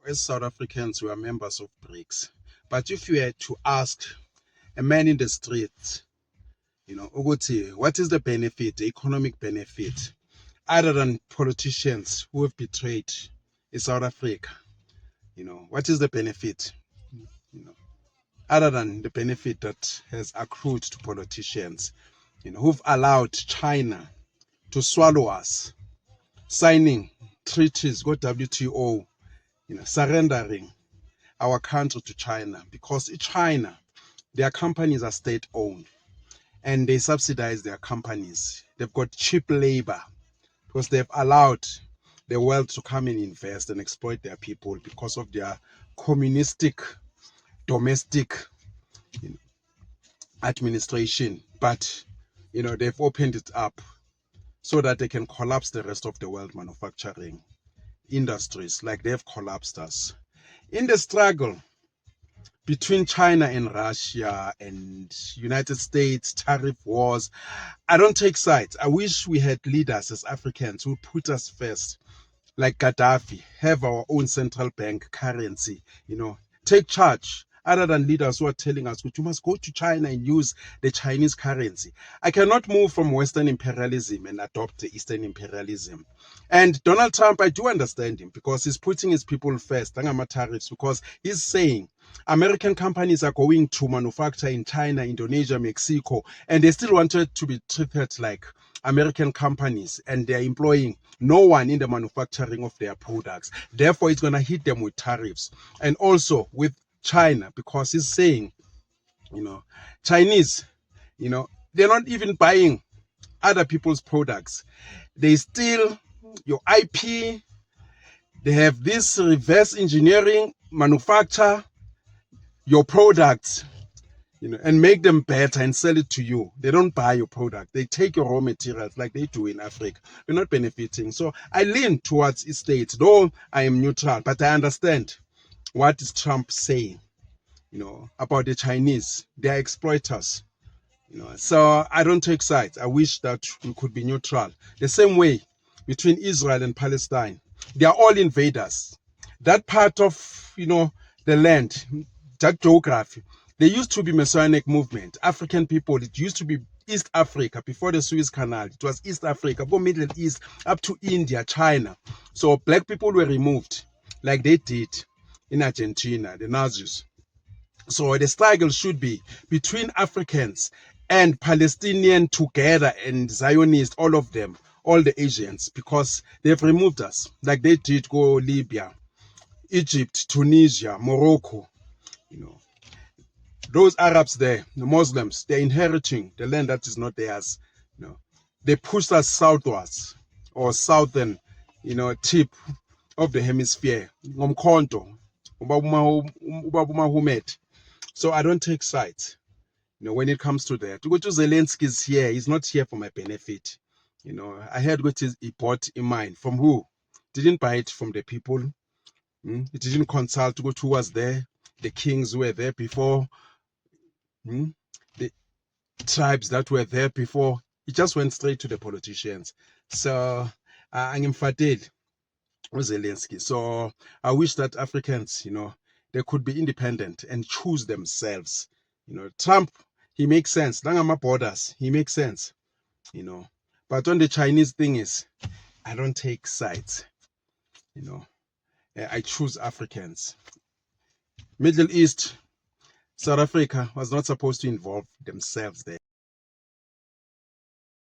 as South Africans, we are members of BRICS. But if you had to ask a man in the street, Uguti, what is the benefit, the economic benefit, other than politicians who have betrayed South Africa? What is the benefit? Other than the benefit that has accrued to politicians, who've allowed China to swallow us, signing treaties, go WTO, surrendering our country to China, because in China, their companies are state-owned and they subsidize their companies. They've got cheap labor because they've allowed the world to come and invest and exploit their people because of their communistic domestic administration. But they've opened it up so that they can collapse the rest of the world manufacturing industries like they've collapsed us. In the struggle between China and Russia and United States, tariff wars, I don't take sides. I wish we had leaders as Africans who put us first, like Gaddafi, have our own central bank currency, take charge, other than leaders who are telling us, you must go to China and use the Chinese currency. I cannot move from Western imperialism and adopt the Eastern imperialism. And Donald Trump, I do understand him because he's putting his people first, tariffs, because he's saying American companies are going to manufacture in China, Indonesia, Mexico, and they still wanted to be treated like American companies, and they're employing no one in the manufacturing of their products. Therefore, it's going to hit them with tariffs. And also with China, because he's saying, Chinese, they're not even buying other people's products. They steal your IP. They have this reverse engineering, manufacture your products, and make them better and sell it to you. They don't buy your product. They take your raw materials like they do in Africa. We're not benefiting. So I lean towards states, though I am neutral, but I understand what is Trump saying, about the Chinese. They are exploiters. So I don't take sides. I wish that we could be neutral. The same way between Israel and Palestine. They are all invaders. That part of, the land, that geography, there used to be Messianic movement. African people, it used to be East Africa before the Suez Canal. It was East Africa, go Middle East, up to India, China. So black people were removed like they did in Argentina, the Nazis. So the struggle should be between Africans and Palestinian together and Zionists, all of them, all the Asians, because they've removed us like they did go Libya, Egypt, Tunisia, Morocco. Those Arabs there, the Muslims, they're inheriting the land that is not theirs. They pushed us southwards or southern, tip of the hemisphere. So I don't take sides. When it comes to that, Zelensky is here. He's not here for my benefit. I heard what he bought in mind. From who? Didn't buy it from the people. He didn't consult who was there. The kings who were there before. The tribes that were there before. He just went straight to the politicians. So I'm emphatic with Zelensky. So I wish that Africans, they could be independent and choose themselves. Trump, he makes sense. Langama borders, he makes sense. But on the Chinese thing is, I don't take sides. I choose Africans. Middle East, South Africa was not supposed to involve themselves there.